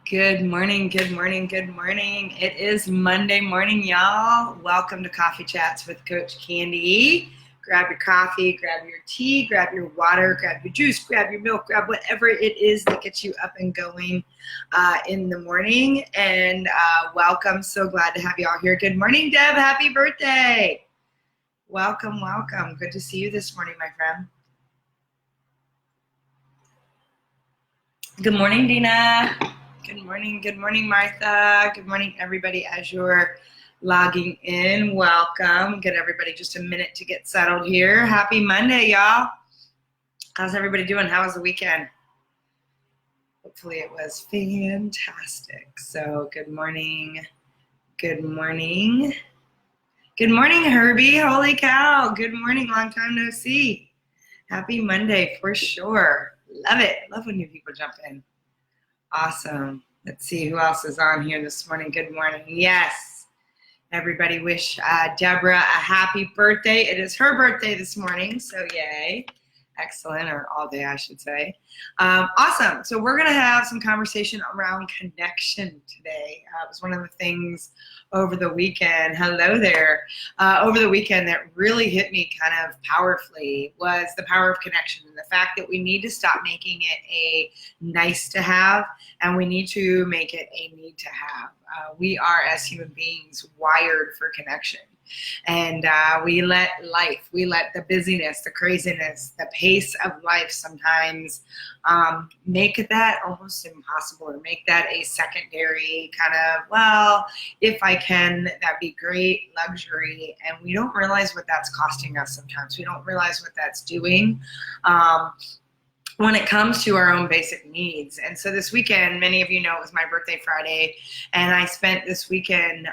Good morning, good morning, good morning. It is Monday morning, y'all. Welcome to Coffee Chats with Coach Candy. Grab your coffee, grab your tea, grab your water, grab your juice, grab your milk, grab whatever it is that gets you up and going in the morning. And welcome. So glad to have you all here. Good morning, Deb. Happy birthday. Welcome, welcome. Good to see you this morning, my friend. Good morning, Dina. Good morning, Martha. Good morning, everybody. As you're logging in, welcome. Get everybody just a minute to get settled here. Happy Monday, y'all. How's everybody doing? How was the weekend? Hopefully it was fantastic. So good morning. Good morning. Good morning, Herbie. Holy cow. Good morning. Long time no see. Happy Monday for sure. Love it. Love when new people jump in. Awesome. Let's see who else is on here this morning. Good morning. Yes. Everybody wish Deborah a happy birthday. It is her birthday this morning, so yay. Excellent, or all day, I should say. Awesome. So we're going to have some conversation around connection today. It was one of the things over the weekend, hello there, over the weekend that really hit me kind of powerfully was the power of connection and the fact that we need to stop making it a nice to have and we need to make it a need to have. We are, as human beings, wired for connection. And we let the busyness, the craziness, the pace of life sometimes make that almost impossible or make that a secondary kind of, well, if I can, that'd be great, luxury. And we don't realize what that's costing us sometimes. We don't realize what that's doing. When it comes to our own basic needs. And so this weekend, many of you know it was my birthday Friday, and I spent this weekend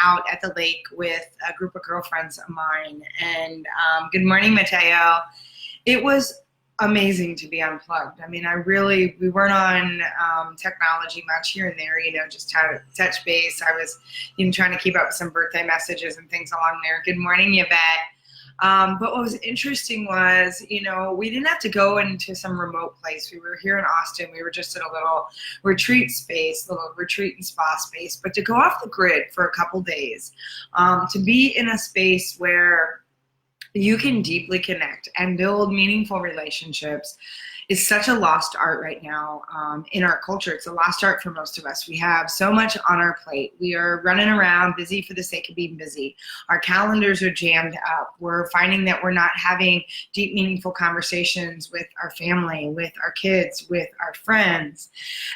out at the lake with a group of girlfriends of mine. And good morning, Mateo. It was amazing to be unplugged. I mean, we weren't on technology much here and there, just to touch base. I was trying to keep up with some birthday messages and things along there. Good morning, Yvette. But what was interesting was, we didn't have to go into some remote place. We were here in Austin. We were just in a little retreat and spa space. But to go off the grid for a couple days, to be in a space where you can deeply connect and build meaningful relationships is such a lost art right now in our culture. It's a lost art for most of us. We have so much on our plate. We are running around busy for the sake of being busy. Our calendars are jammed up. We're finding that we're not having deep, meaningful conversations with our family, with our kids, with our friends.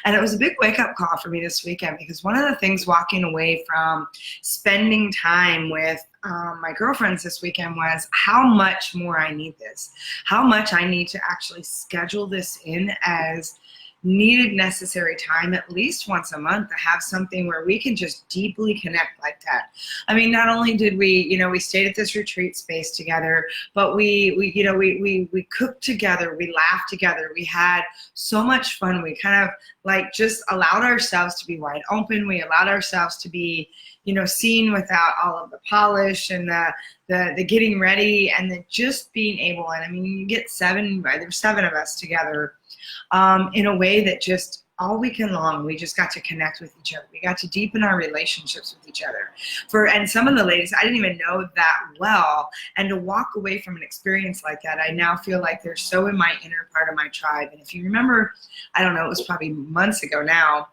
And it was a big wake-up call for me this weekend because one of the things walking away from spending time with my girlfriends this weekend was how much more I need this, how much I need to actually schedule this in as needed, necessary time at least once a month to have something where we can just deeply connect like that. I mean, not only did we stayed at this retreat space together, but we cooked together, we laughed together, we had so much fun. We kind of just allowed ourselves to be wide open. We allowed ourselves to be seen without all of the polish and the getting ready and the just being able. And I mean, you get there's seven of us together in a way that just all weekend long, we just got to connect with each other. We got to deepen our relationships with each other. And some of the ladies, I didn't even know that well. And to walk away from an experience like that, I now feel like they're so in my inner part of my tribe. And if you remember, I don't know, it was probably months ago now,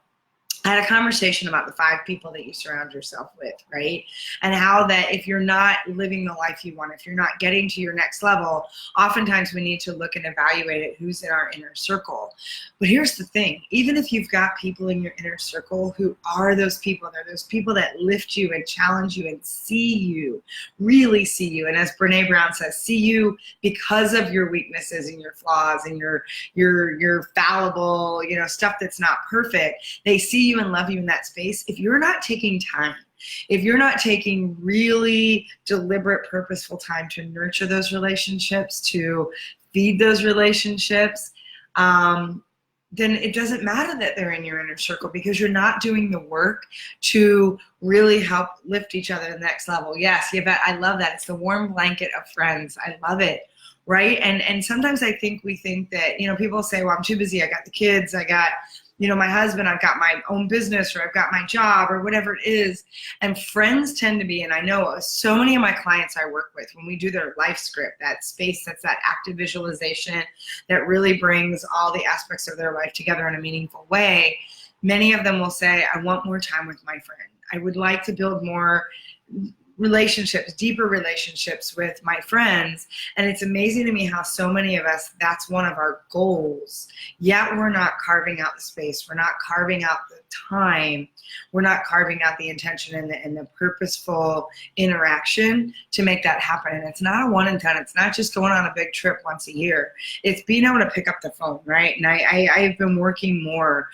I had a conversation about the 5 people that you surround yourself with, right? And how that if you're not living the life you want, if you're not getting to your next level, oftentimes we need to look and evaluate it, who's in our inner circle. But here's the thing, even if you've got people in your inner circle who are those people, they're those people that lift you and challenge you and see you, really see you. And as Brene Brown says, see you because of your weaknesses and your flaws and your fallible, stuff that's not perfect. They see you and love you in that space. If you're not taking time, if you're not taking really deliberate, purposeful time to nurture those relationships, to feed those relationships, then it doesn't matter that they're in your inner circle because you're not doing the work to really help lift each other to the next level. Yes, Yvette, I love that. It's the warm blanket of friends. I love it. Right? And sometimes we think that, people say, well, I'm too busy. I got the kids. I got my husband, I've got my own business, or I've got my job, or whatever it is. And friends tend to be, and I know so many of my clients I work with, when we do their life script, that space that's that active visualization that really brings all the aspects of their life together in a meaningful way, many of them will say, I want more time with my friend. I would like to build more relationships, deeper relationships with my friends. And it's amazing to me how so many of us, that's one of our goals, yet we're not carving out the space. We're not carving out the time. We're not carving out the intention and the purposeful interaction to make that happen. And it's not a one and done. It's not just going on a big trip once a year. It's being able to pick up the phone, right? And I've been working more,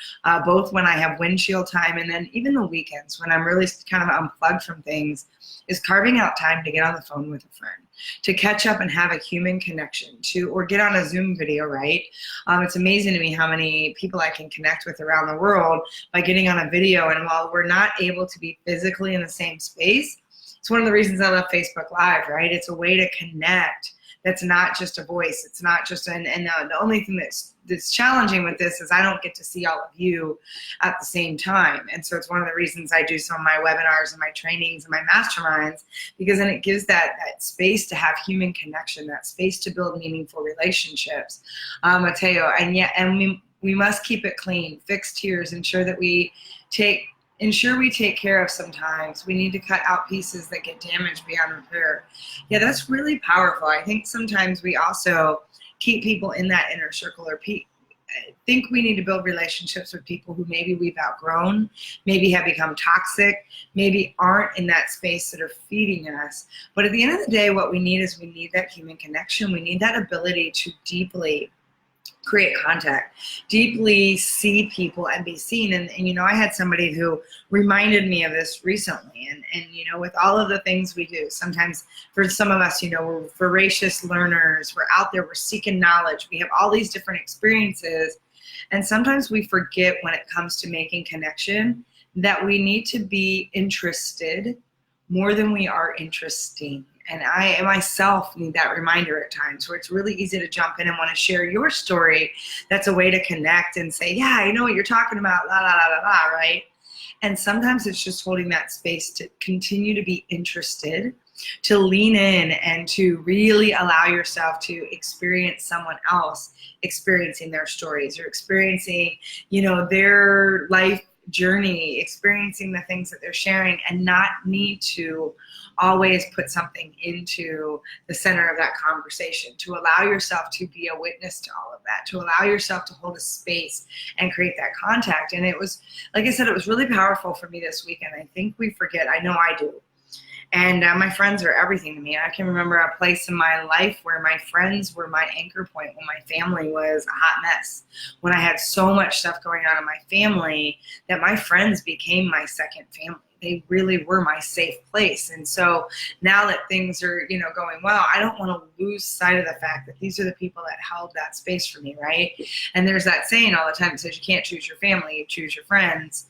both when I have windshield time and then even the weekends when I'm really kind of unplugged from things, is carving out time to get on the phone with a friend, to catch up and have a human connection, or get on a Zoom video, right? It's amazing to me how many people I can connect with around the world by getting on a video. And while we're not able to be physically in the same space, it's one of the reasons I love Facebook Live, right? It's a way to connect. That's not just a voice. It's not just the only thing that's challenging with this is I don't get to see all of you at the same time. And so it's one of the reasons I do some of my webinars and my trainings and my masterminds, because then it gives that space to have human connection, that space to build meaningful relationships. Mateo, and we must keep it clean, fix tears, ensure we take care of sometimes. We need to cut out pieces that get damaged beyond repair. Yeah, that's really powerful. I think sometimes we also keep people in that inner circle, or think we need to build relationships with people who maybe we've outgrown, maybe have become toxic, maybe aren't in that space that are feeding us. But at the end of the day, what we need is that human connection. We need that ability to deeply create contact, deeply see people and be seen. And I had somebody who reminded me of this recently. And with all of the things we do, sometimes for some of us, we're voracious learners. We're out there, we're seeking knowledge. We have all these different experiences. And sometimes we forget when it comes to making connection that we need to be interested more than we are interesting. And I myself need that reminder at times, where it's really easy to jump in and want to share your story. That's a way to connect and say, yeah, I know what you're talking about, la, la, la, la, la, right? And sometimes it's just holding that space to continue to be interested, to lean in, and to really allow yourself to experience someone else experiencing their stories, or experiencing, their life journey, experiencing the things that they're sharing, and not need to always put something into the center of that conversation, to allow yourself to be a witness to all of that, to allow yourself to hold a space and create that contact. And it was, like I said, it was really powerful for me this weekend. I think we forget, I know I do. And my friends are everything to me. I can remember a place in my life where my friends were my anchor point when my family was a hot mess, when I had so much stuff going on in my family that my friends became my second family. They really were my safe place. And so now that things are, going well, I don't want to lose sight of the fact that these are the people that held that space for me, right? And there's that saying all the time that says you can't choose your family, you choose your friends.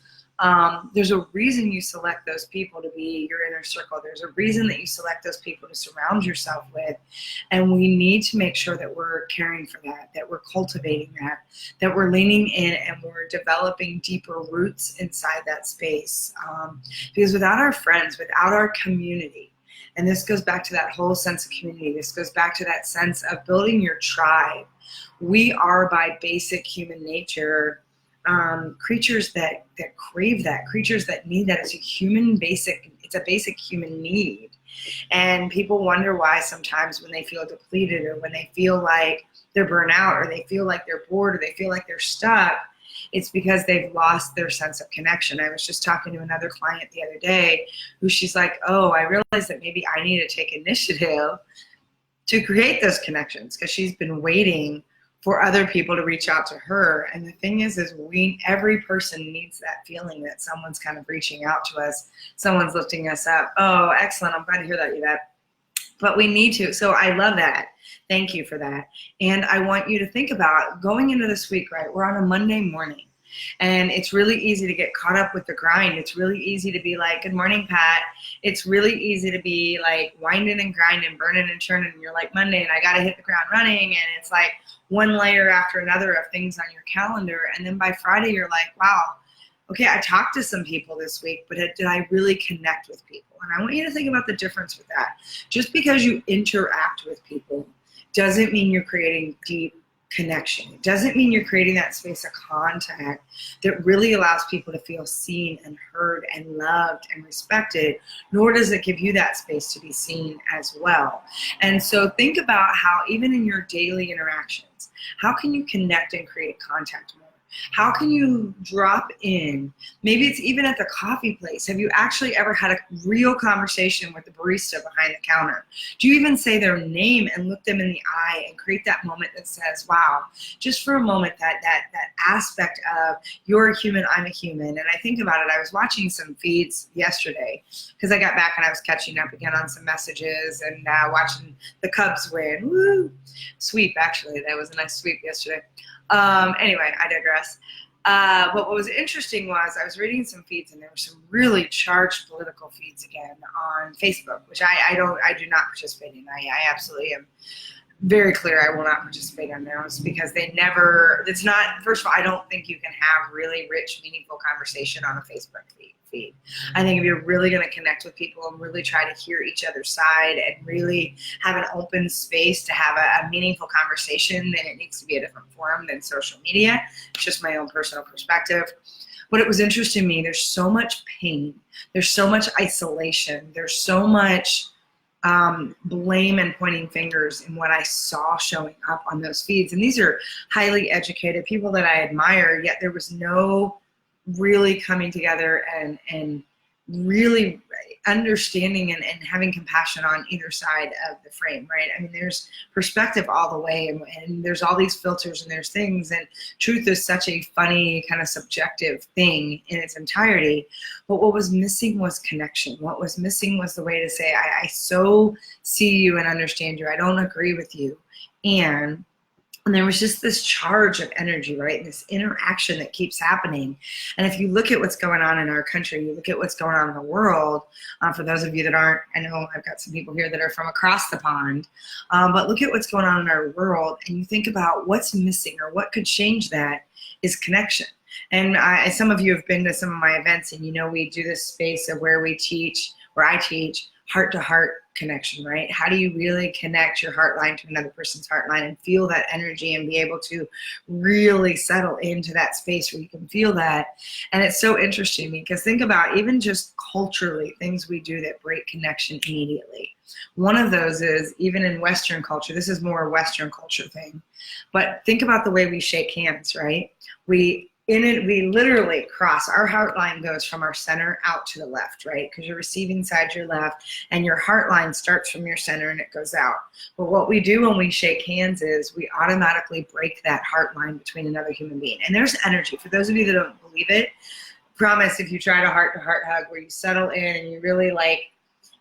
There's a reason you select those people to be your inner circle. There's a reason that you select those people to surround yourself with. And we need to make sure that we're caring for that we're cultivating that we're leaning in, and we're developing deeper roots inside that space. Because without our friends, without our community, and this goes back to that whole sense of community, this goes back to that sense of building your tribe. We are, by basic human nature, creatures that crave that, creatures that need that. It's a basic human need. And people wonder why sometimes when they feel depleted, or when they feel like they're burnt out, or they feel like they're bored, or they feel like they're stuck, it's because they've lost their sense of connection. I was just talking to another client the other day who she's like, oh, I realized that maybe I need to take initiative to create those connections, because she's been waiting for other people to reach out to her. And the thing is every person needs that feeling that someone's kind of reaching out to us, someone's lifting us up. Oh, excellent, I'm glad to hear that, Yvette. But we need to, so I love that. Thank you for that. And I want you to think about going into this week, right? We're on a Monday morning. And it's really easy to get caught up with the grind. It's really easy to be like, good morning, Pat. It's really easy to be like winding and grinding, burning and churning. And you're like Monday and I got to hit the ground running. And it's like one layer after another of things on your calendar. And then by Friday, you're like, wow, okay, I talked to some people this week, but did I really connect with people? And I want you to think about the difference with that. Just because you interact with people doesn't mean you're creating deep connection. It doesn't mean you're creating that space of contact that really allows people to feel seen and heard and loved and respected, nor does it give you that space to be seen as well. And so think about how even in your daily interactions, how can you connect and create contact more? How can you drop in? Maybe it's even at the coffee place. Have you actually ever had a real conversation with the barista behind the counter? Do you even say their name and look them in the eye and create that moment that says, wow, just for a moment, that aspect of you're a human, I'm a human. And I think about it, I was watching some feeds yesterday because I got back and I was catching up again on some messages and watching the Cubs win. Woo! Sweep, actually. That was a nice sweep yesterday. Anyway, I digress. But what was interesting was I was reading some feeds and there were some really charged political feeds again on Facebook, which I do not participate in. I absolutely am very clear I will not participate on those because it's not, first of all, I don't think you can have really rich, meaningful conversation on a Facebook feed. I think if you're really going to connect with people and really try to hear each other's side and really have an open space to have a meaningful conversation, then it needs to be a different forum than social media. It's just my own personal perspective. But it was interesting to me, there's so much pain, there's so much isolation, there's so much blame and pointing fingers in what I saw showing up on those feeds. And these are highly educated people that I admire, yet there was no really coming together and really understanding and having compassion on either side of the frame, right? I mean, there's perspective all the way and there's all these filters and there's things, and truth is such a funny kind of subjective thing in its entirety. But what was missing was connection. What was missing was the way to say, I so see you and understand you. I don't agree with you. And there was just this charge of energy, right? And this interaction that keeps happening. And if you look at what's going on in our country, you look at what's going on in the world, for those of you that aren't, I know I've got some people here that are from across the pond, but look at what's going on in our world and you think about what's missing or what could change that is connection. And some of you have been to some of my events and you know we do this space of where I teach heart-to-heart connection, right? How do you really connect your heart line to another person's heart line and feel that energy and be able to really settle into that space where you can feel that? And it's so interesting because think about even just culturally things we do that break connection immediately. One of those is even in Western culture, this is more a Western culture thing, but think about the way we shake hands, right? We literally cross, our heart line goes from our center out to the left, right? Because your receiving side's your left and your heart line starts from your center and it goes out. But what we do when we shake hands is we automatically break that heart line between another human being. And there's energy. For those of you that don't believe it, promise if you try to heart-to-heart hug where you settle in and you really like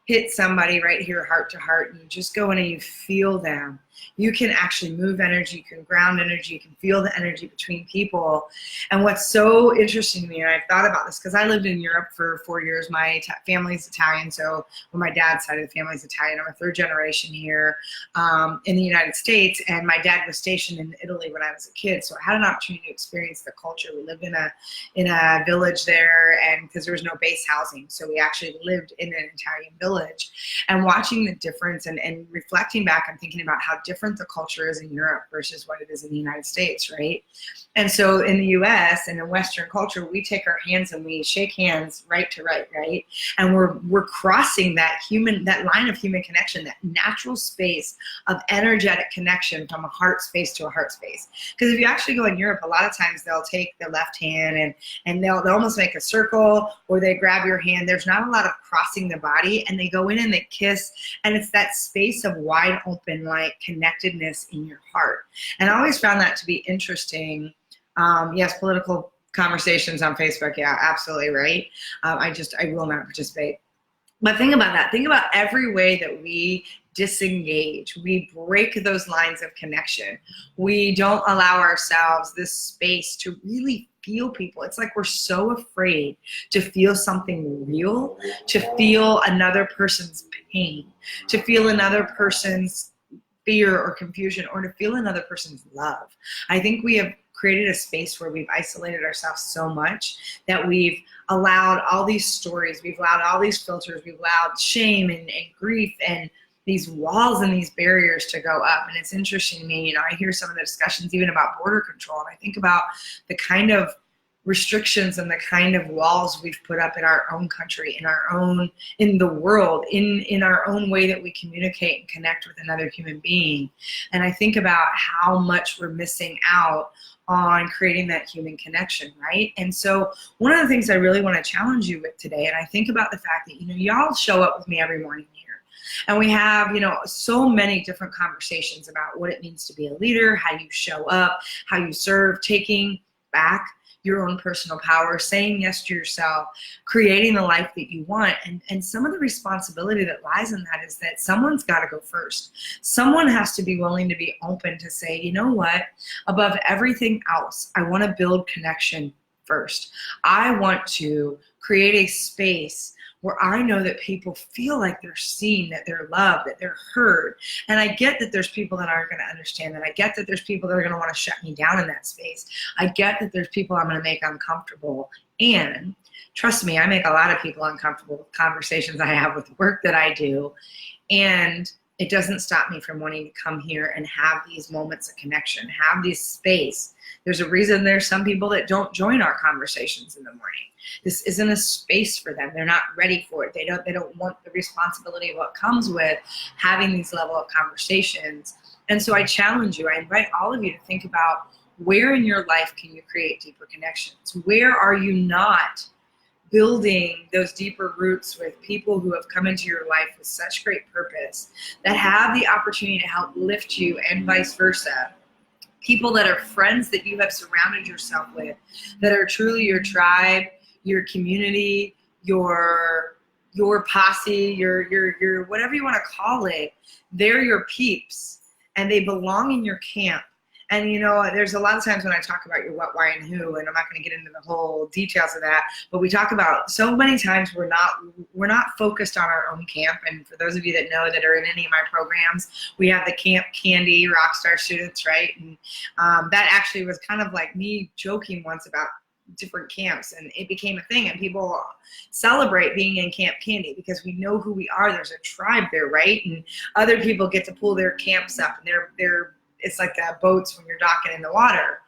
hit somebody right here heart to heart and you just go in and you feel them, you can actually move energy, you can ground energy, you can feel the energy between people. And what's so interesting to me, and I've thought about this because I lived in Europe for 4 years. My family's Italian, so my dad's side of the family's Italian. I'm a third generation here in the United States, and my dad was stationed in Italy when I was a kid, so I had an opportunity to experience the culture. We lived in a village there, and because there was no base housing, so we actually lived in an Italian village. And watching the difference and reflecting back and thinking about how different the culture is in Europe versus what it is in the United States, right? And so in the US and in Western culture, we take our hands and we shake hands right to right, right? And we're crossing that line of human connection, that natural space of energetic connection from a heart space to a heart space. Because if you actually go in Europe, a lot of times they'll take their left hand and they'll almost make a circle or they grab your hand. There's not a lot of crossing the body, and they go in and they kiss, and it's that space of wide open, like connectedness in your heart. And I always found that to be interesting. Yes, political conversations on Facebook. Yeah, absolutely right. I will not participate. But think about that. Think about every way that we disengage. We break those lines of connection. We don't allow ourselves this space to really feel people. It's like we're so afraid to feel something real, to feel another person's pain, to feel another person's fear or confusion, or to feel another person's love. I think we have created a space where we've isolated ourselves so much that we've allowed all these stories, we've allowed all these filters, we've allowed shame and grief and these walls and these barriers to go up. And it's interesting to me, I hear some of the discussions even about border control, and I think about the kind of restrictions and the kind of walls we've put up in our own country, in the world, in our own way that we communicate and connect with another human being. And I think about how much we're missing out on creating that human connection, right? And so one of the things I really want to challenge you with today, and I think about the fact that, y'all show up with me every morning here. And we have, so many different conversations about what it means to be a leader, how you show up, how you serve, taking back your own personal power, saying yes to yourself, creating the life that you want. And some of the responsibility that lies in that is that someone's got to go first. Someone has to be willing to be open to say, you know what, above everything else, I want to build connection first. I want to create a space where I know that people feel like they're seen, that they're loved, that they're heard. And I get that there's people that aren't going to understand that. I get that there's people that are going to want to shut me down in that space. I get that there's people I'm going to make uncomfortable. And trust me, I make a lot of people uncomfortable with conversations I have with the work that I do. And it doesn't stop me from wanting to come here and have these moments of connection, have this space. There's a reason there's some people that don't join our conversations in the morning. This isn't a space for them. They're not ready for it. They don't want the responsibility of what comes with having these level of conversations. And so I challenge you, I invite all of you to think about, where in your life can you create deeper connections? Where are you not building those deeper roots with people who have come into your life with such great purpose, that have the opportunity to help lift you, and vice versa? People that are friends that you have surrounded yourself with, that are truly your tribe, your community, your posse, your whatever you want to call it. They're your peeps, and they belong in your camp. And there's a lot of times when I talk about your what, why, and who, and I'm not going to get into the whole details of that, but we talk about so many times we're not focused on our own camp. And for those of you that know that are in any of my programs, we have the Camp Candy Rockstar students, right? And that actually was kind of like me joking once about different camps, and it became a thing, and people celebrate being in Camp Candy because we know who we are. There's a tribe there, right? And other people get to pull their camps up, and it's like boats when you're docking in the water.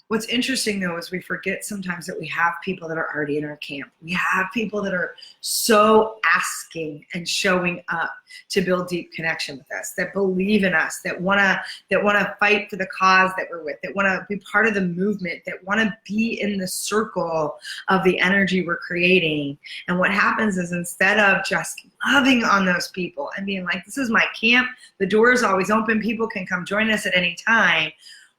What's interesting, though, is we forget sometimes that we have people that are already in our camp. We have people that are so asking and showing up to build deep connection with us, that believe in us, that wanna fight for the cause that we're with, that wanna be part of the movement, that wanna be in the circle of the energy we're creating. And what happens is, instead of just loving on those people and being like, this is my camp, the door is always open, people can come join us at any time,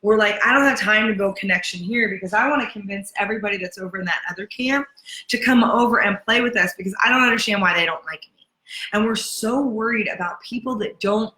we're like, I don't have time to build connection here because I want to convince everybody that's over in that other camp to come over and play with us because I don't understand why they don't like me. And we're so worried about people that don't,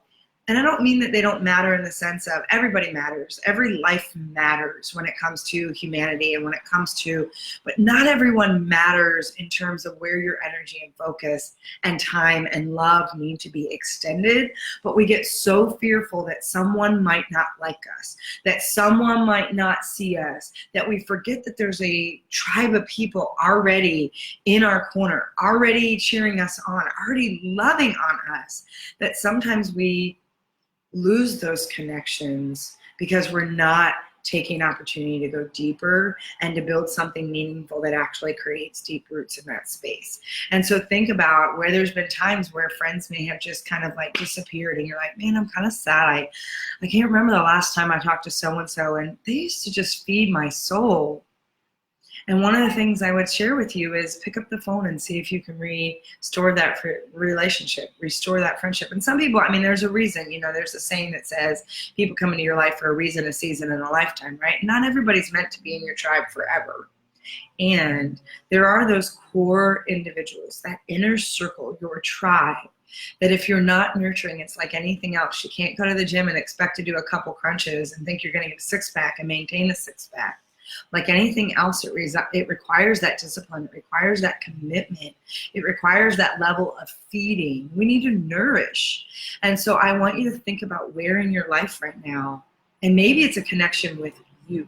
and I don't mean that they don't matter in the sense of everybody matters. Every life matters when it comes to humanity and when it comes to, but not everyone matters in terms of where your energy and focus and time and love need to be extended. But we get so fearful that someone might not like us, that someone might not see us, that we forget that there's a tribe of people already in our corner, already cheering us on, already loving on us, that sometimes we lose those connections because we're not taking opportunity to go deeper and to build something meaningful that actually creates deep roots in that space. And so think about where there's been times where friends may have just kind of like disappeared, and you're like, man, I'm kind of sad. I can't remember the last time I talked to so-and-so, and they used to just feed my soul. And one of the things I would share with you is pick up the phone and see if you can restore that relationship, restore that friendship. And some people, I mean, there's a reason, there's a saying that says people come into your life for a reason, a season, and a lifetime, right? Not everybody's meant to be in your tribe forever. And there are those core individuals, that inner circle, your tribe, that if you're not nurturing, it's like anything else. You can't go to the gym and expect to do a couple crunches and think you're going to get a six-pack and maintain a six-pack. Like anything else, it requires that discipline. It requires that commitment. It requires that level of feeding. We need to nourish. And so I want you to think about where in your life right now, and maybe it's a connection with you.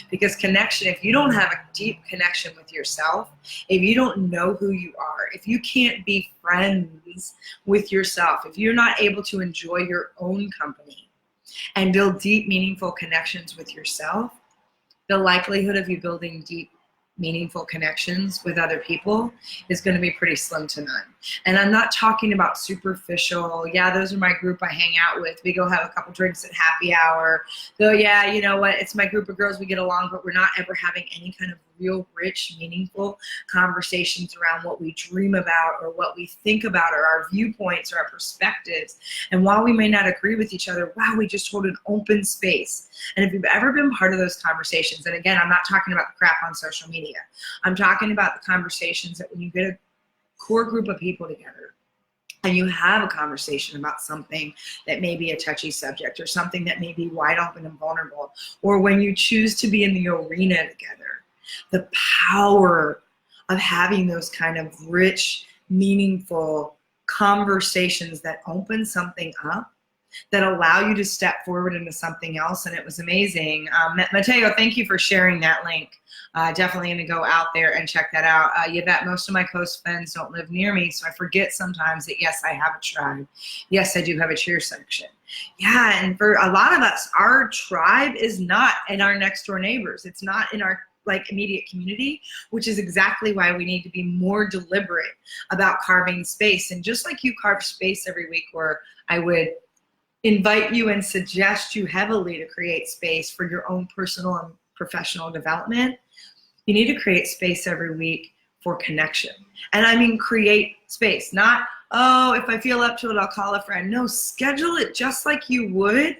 Because connection, if you don't have a deep connection with yourself, if you don't know who you are, if you can't be friends with yourself, if you're not able to enjoy your own company and build deep, meaningful connections with yourself, the likelihood of you building deep, meaningful connections with other people is going to be pretty slim to none. And I'm not talking about superficial, yeah, those are my group I hang out with. We go have a couple drinks at happy hour. Though, yeah, you know what, it's my group of girls, we get along, but we're not ever having any kind of real rich, meaningful conversations around what we dream about or what we think about or our viewpoints or our perspectives. And while we may not agree with each other, wow, we just hold an open space. And if you've ever been part of those conversations, and again, I'm not talking about the crap on social media. I'm talking about the conversations that when you get a core group of people together and you have a conversation about something that may be a touchy subject or something that may be wide open and vulnerable, or when you choose to be in the arena together, the power of having those kind of rich, meaningful conversations that open something up, that allow you to step forward into something else. And it was amazing. Mateo, thank you for sharing that link. Definitely going to go out there and check that out. Yvette, most of my close friends don't live near me, so I forget sometimes that, yes, I have a tribe. Yes, I do have a cheer section. Yeah, and for a lot of us, our tribe is not in our next door neighbors. It's not in our immediate community, which is exactly why we need to be more deliberate about carving space. And just like you carve space every week, where I would invite you and suggest you heavily to create space for your own personal and professional development, you need to create space every week for connection. And I mean create space, not, oh, if I feel up to it, I'll call a friend. No, schedule it just like you would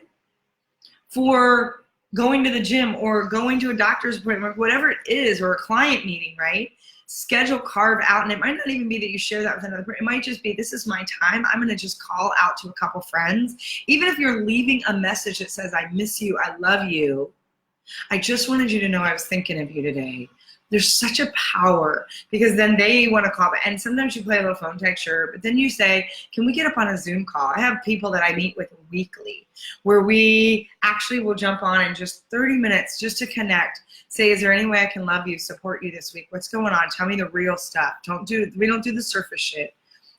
for going to the gym or going to a doctor's appointment, whatever it is, or a client meeting, right? Schedule, carve out, and it might not even be that you share that with another person. It might just be, this is my time. I'm going to just call out to a couple friends. Even if you're leaving a message that says, I miss you, I love you, I just wanted you to know I was thinking of you today. There's such a power, because then they want to call back. And sometimes you play a little phone tag, sure, but then you say, can we get up on a Zoom call? I have people that I meet with weekly where we actually will jump on in just 30 minutes just to connect. Say, is there any way I can love you, support you this week? What's going on? Tell me the real stuff. We don't do the surface shit.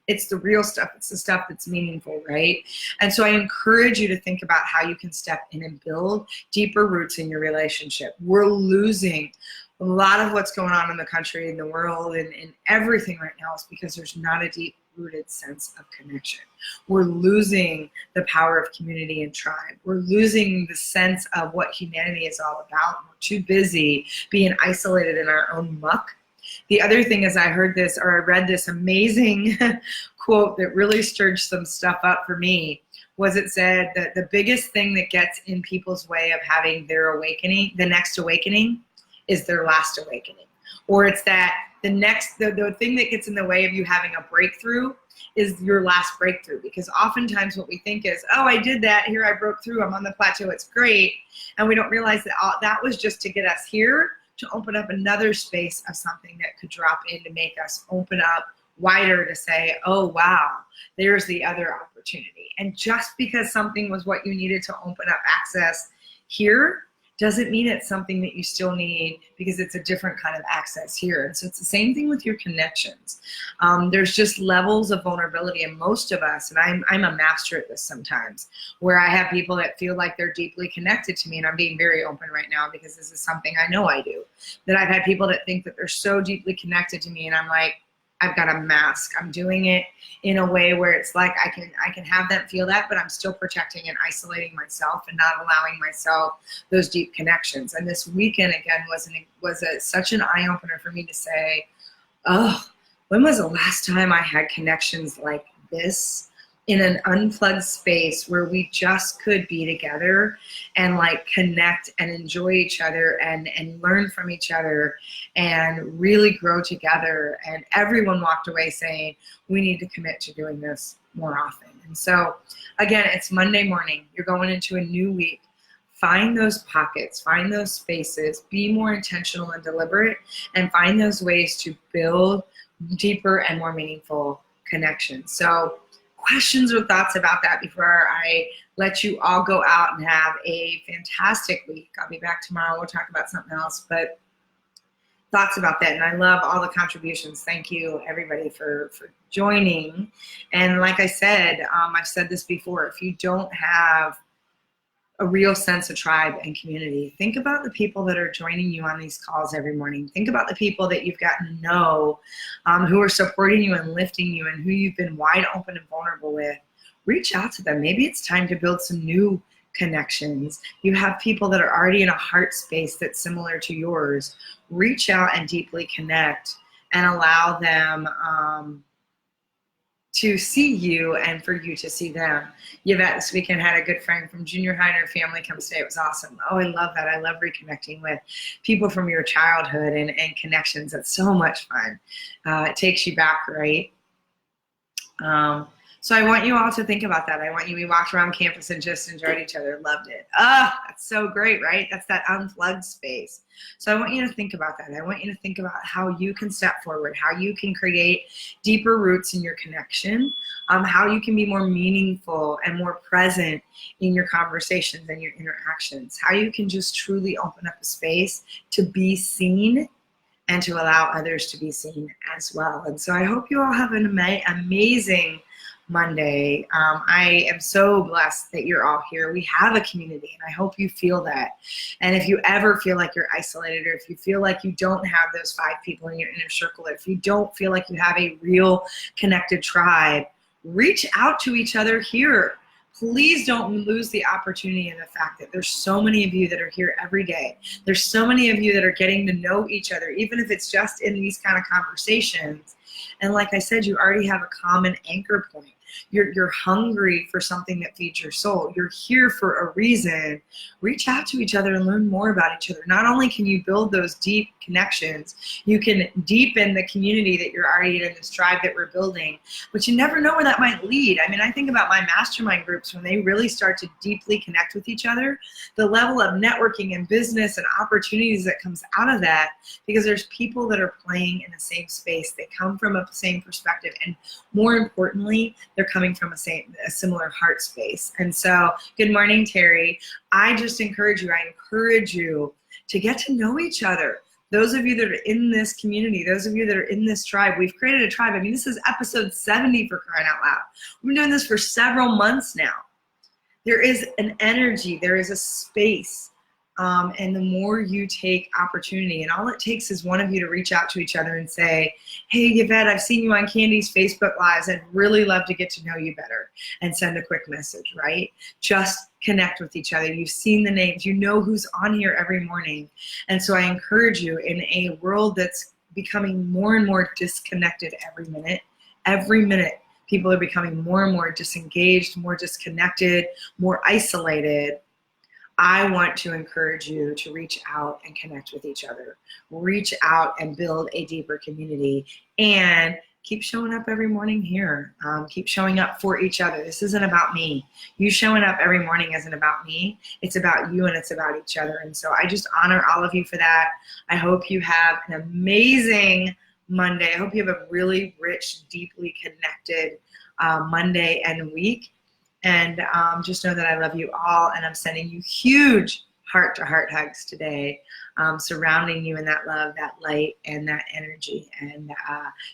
It's the real stuff. It's the stuff that's meaningful, right? And so I encourage you to think about how you can step in and build deeper roots in your relationship. We're losing a lot of what's going on in the country, in the world, and everything right now is because there's not a deep-rooted sense of connection. We're losing the power of community and tribe. We're losing the sense of what humanity is all about. We're too busy being isolated in our own muck. The other thing is, I read this amazing quote that really stirred some stuff up for me. Was it said that the biggest thing that gets in people's way of having their awakening, the next awakening, is their last awakening. Or it's that the thing that gets in the way of you having a breakthrough is your last breakthrough. Because oftentimes what we think is, oh, I did that, here I broke through, I'm on the plateau, it's great. And we don't realize that that was just to get us here, to open up another space of something that could drop in to make us open up wider to say, oh, wow, there's the other opportunity. And just because something was what you needed to open up access here doesn't mean it's something that you still need, because it's a different kind of access here. And so it's the same thing with your connections. There's just levels of vulnerability in most of us, and I'm a master at this sometimes, where I have people that feel like they're deeply connected to me, and I'm being very open right now because this is something I know I do. That I've had people that think that they're so deeply connected to me, and I'm like, I've got a mask. I'm doing it in a way where it's like I can have them feel that, but I'm still protecting and isolating myself and not allowing myself those deep connections. And this weekend again was such an eye opener for me to say, oh, when was the last time I had connections like this in an unplugged space where we just could be together and like connect and enjoy each other and learn from each other and really grow together. And everyone walked away saying, we need to commit to doing this more often. And so again, it's Monday morning. You're going into a new week. Find those pockets, find those spaces, be more intentional and deliberate, and find those ways to build deeper and more meaningful connections. So questions or thoughts about that before I let you all go out and have a fantastic week. I'll be back tomorrow. We'll talk about something else, but thoughts about that. And I love all the contributions. Thank you, everybody, for joining. And like I said, I've said this before, if you don't have a real sense of tribe and community, think about the people that are joining you on these calls every morning. Think about the people that you've gotten to know, who are supporting you and lifting you, and who you've been wide open and vulnerable with. Reach out to them. Maybe it's time to build some new connections. You have people that are already in a heart space that's similar to yours. Reach out and deeply connect and allow them to see you and for you to see them. Yvette this weekend had a good friend from junior high and her family come stay. It was awesome. Oh, I love that. I love reconnecting with people from your childhood and connections. It's so much fun. It takes you back, right? So I want you all to think about that. I want you, we walked around campus and just enjoyed each other, loved it. That's so great, right? That's that unplugged space. So I want you to think about that. I want you to think about how you can step forward, how you can create deeper roots in your connection, how you can be more meaningful and more present in your conversations and your interactions, how you can just truly open up a space to be seen and to allow others to be seen as well. And so I hope you all have an amazing Monday. I am so blessed that you're all here. We have a community, and I hope you feel that. And if you ever feel like you're isolated, or if you feel like you don't have those 5 people in your inner circle, or if you don't feel like you have a real connected tribe, reach out to each other here. Please don't lose the opportunity in the fact that there's so many of you that are here every day. There's so many of you that are getting to know each other, even if it's just in these kind of conversations. And like I said, you already have a common anchor point. You're hungry for something that feeds your soul. You're here for a reason. Reach out to each other and learn more about each other. Not only can you build those deep connections, you can deepen the community that you're already in, this tribe that we're building, but you never know where that might lead. I mean, I think about my mastermind groups, when they really start to deeply connect with each other, the level of networking and business and opportunities that comes out of that, because there's people that are playing in the same space, they come from a same perspective, and more importantly, they're coming from a similar heart space. And so, good morning, Terry. I encourage you to get to know each other. Those of you that are in this community, those of you that are in this tribe, we've created a tribe. I mean, this is episode 70, for crying out loud. We've been doing this for several months now. There is an energy, there is a space. And the more you take opportunity, and all it takes is one of you to reach out to each other and say, hey, Yvette, I've seen you on Candy's Facebook Lives. I'd really love to get to know you better, and send a quick message, right? Just connect with each other. You've seen the names. You know who's on here every morning. And so I encourage you, in a world that's becoming more and more disconnected every minute, people are becoming more and more disengaged, more disconnected, more isolated. I want to encourage you to reach out and connect with each other. Reach out and build a deeper community, and keep showing up every morning here. Keep showing up for each other. This isn't about me. You showing up every morning isn't about me. It's about you, and it's about each other. And so I just honor all of you for that. I hope you have an amazing Monday. I hope you have a really rich, deeply connected Monday and week. And just know that I love you all, and I'm sending you huge heart-to-heart hugs today, surrounding you in that love, that light, and that energy. And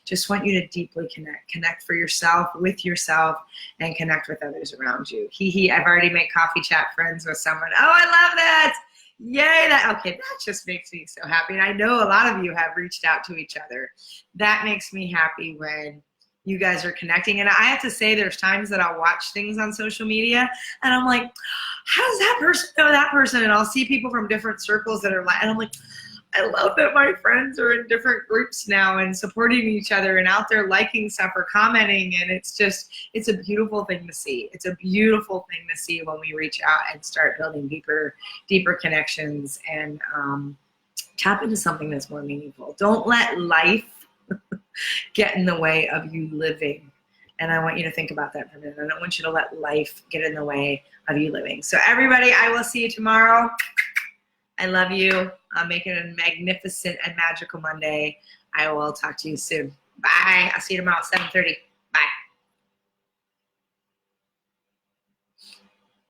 just want you to deeply connect for yourself, with yourself, and connect with others around you. I've already made coffee chat friends with someone. Oh, I love that. Yay. Okay, that just makes me so happy. And I know a lot of you have reached out to each other. That makes me happy when you guys are connecting. And I have to say, there's times that I'll watch things on social media and I'm like, how does that person know that person? And I'll see people from different circles that are like, and I'm like, I love that my friends are in different groups now and supporting each other and out there liking stuff or commenting. And it's a beautiful thing to see. It's a beautiful thing to see when we reach out and start building deeper connections and tap into something that's more meaningful. Don't let life get in the way of you living And I want you to think about that for a minute. I don't want you to let life get in the way of you living. So everybody, I will see you tomorrow. I love you. Make it a magnificent and magical Monday. I will talk to you soon. Bye. I'll see you tomorrow at 7:30. Bye.